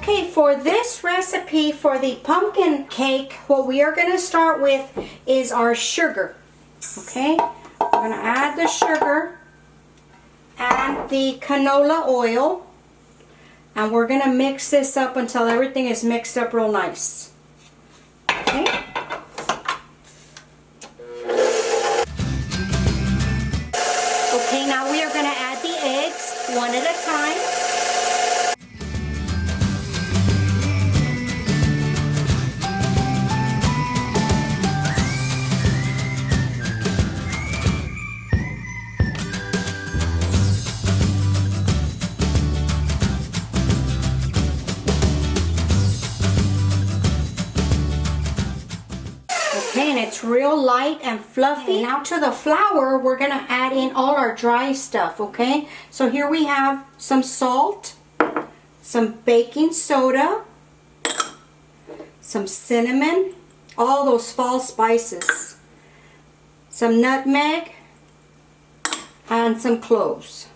Okay, for this recipe for the pumpkin cake, what we are going to start with is our sugar. Okay, we're going to add the sugar and the canola oil, and we're going to mix this up until everything is mixed up real nice. Okay. Okay, now we are going to add the eggs one at a time. Okay, and it's real light and fluffy. Okay, now to the flour, we're going to add in all our dry stuff, okay? So here we have some salt, some baking soda, some cinnamon, all those fall spices, some nutmeg, and some cloves.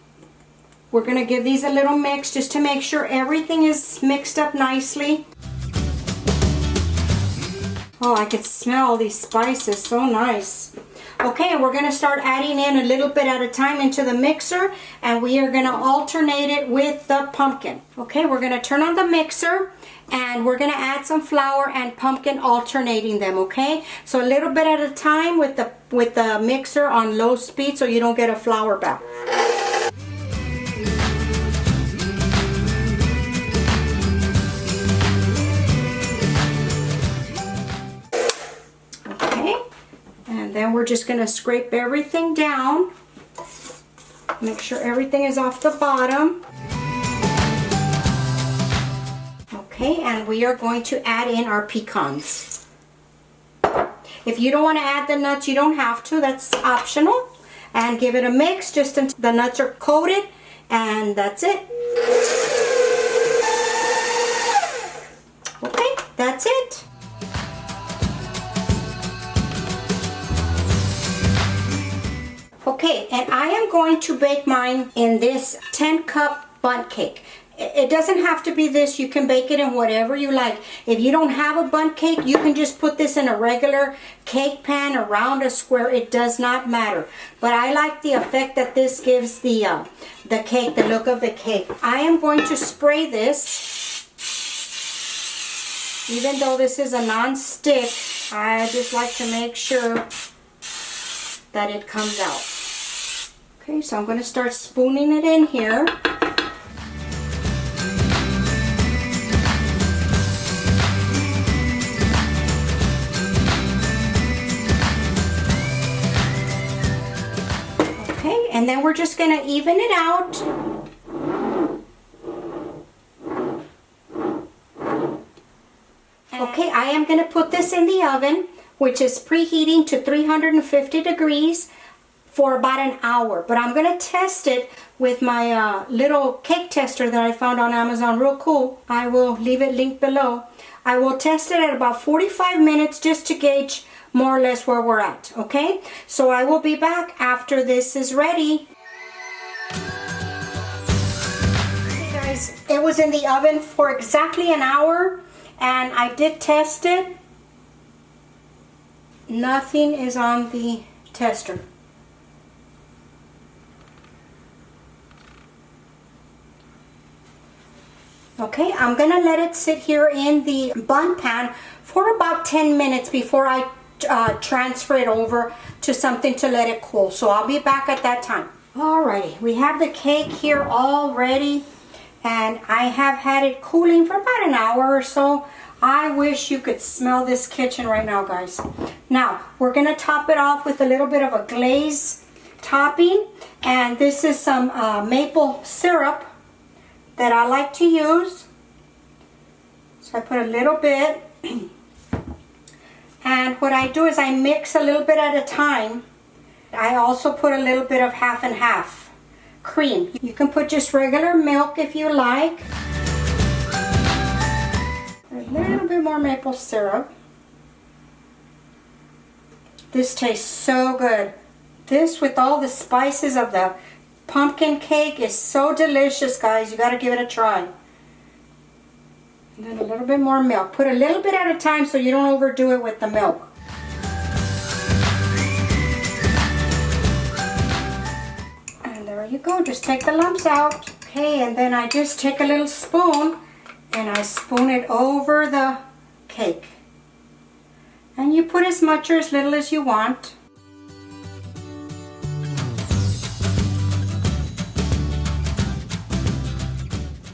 We're going to give these a little mix just to make sure everything is mixed up nicely. Oh, I can smell all these spices, so nice. Okay, we're going to start adding in a little bit at a time into the mixer, and we are going to alternate it with the pumpkin. Okay, we're going to turn on the mixer, and we're going to add some flour and pumpkin, alternating them, okay? So a little bit at a time with the mixer on low speed so you don't get a flour bath. Then we're just going to scrape everything down. Make sure everything is off the bottom. Okay, and we are going to add in our pecans. If you don't want to add the nuts, you don't have to. That's optional. And give it a mix just until the nuts are coated. And that's it. Okay, that's it. Okay, and I am going to bake mine in this 10-cup bundt cake. It doesn't have to be this. You can bake it in whatever you like. If you don't have a bundt cake, you can just put this in a regular cake pan around a square. It does not matter. But I like the effect that this gives the cake, the look of the cake. I am going to spray this. Even though this is a non-stick, I just like to make sure that it comes out. Okay, so I'm going to start spooning it in here. Okay, and then we're just going to even it out. Okay, I am going to put this in the oven, which is preheating to 350 degrees for about an hour. But I'm going to test it with my little cake tester that I found on Amazon. Real cool. I will leave it linked below. I will test it at about 45 minutes just to gauge more or less where we're at. Okay? So I will be back after this is ready. Okay guys, it was in the oven for exactly an hour, and I did test it. Nothing is on the tester. Okay, I'm going to let it sit here in the bundt pan for about 10 minutes before I transfer it over to something to let it cool. So I'll be back at that time. Alrighty, we have the cake here all ready, and I have had it cooling for about an hour or so. I wish you could smell this kitchen right now, guys. Now, we're going to top it off with a little bit of a glaze topping, and this is some maple syrup that I like to use. So I put a little bit, and what I do is I mix a little bit at a time. I also put a little bit of half and half cream. You can put just regular milk if you like. A little bit more maple syrup. This tastes so good. This with all the spices of the pumpkin cake is so delicious, guys. You got to give it a try. And then a little bit more milk. Put a little bit at a time so you don't overdo it with the milk. And there you go. Just take the lumps out. Okay, and then I just take a little spoon and I spoon it over the cake. And you put as much or as little as you want.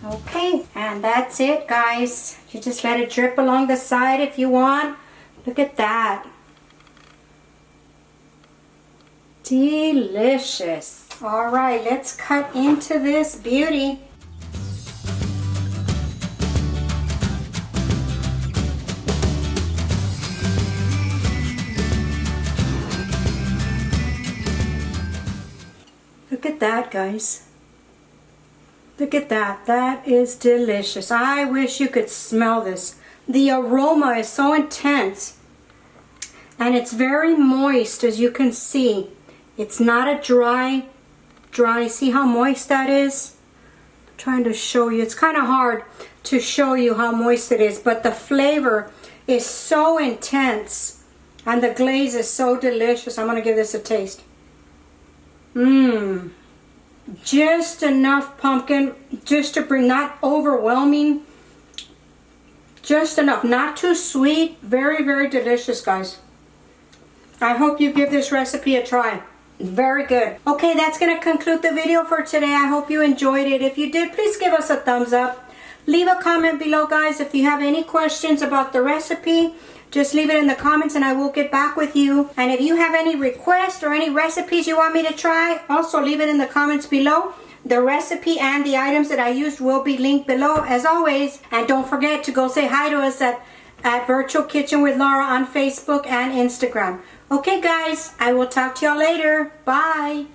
Okay, and that's it, guys. You just let it drip along the side if you want. Look at that. Delicious. All right, let's cut into this beauty. Look at that, guys. Look at that. That is delicious. I wish you could smell this. The aroma is so intense. And it's very moist, as you can see. It's not a dry. See how moist that is? I'm trying to show you. It's kind of hard to show you how moist it is. But the flavor is so intense. And the glaze is so delicious. I'm going to give this a taste. Mmm. Just enough pumpkin, just to bring, not overwhelming, just enough, not too sweet. Very, very delicious, guys. I hope you give this recipe a try. Very good. Okay, that's going to conclude the video for today. I hope you enjoyed it. If you did, please give us a thumbs up. Leave a comment below, guys. If you have any questions about the recipe, just leave it in the comments and I will get back with you. And if you have any requests or any recipes you want me to try, also leave it in the comments below. The recipe and the items that I used will be linked below as always. And don't forget to go say hi to us at Virtual Kitchen with Laura on Facebook and Instagram. Okay, guys, I will talk to y'all later. Bye.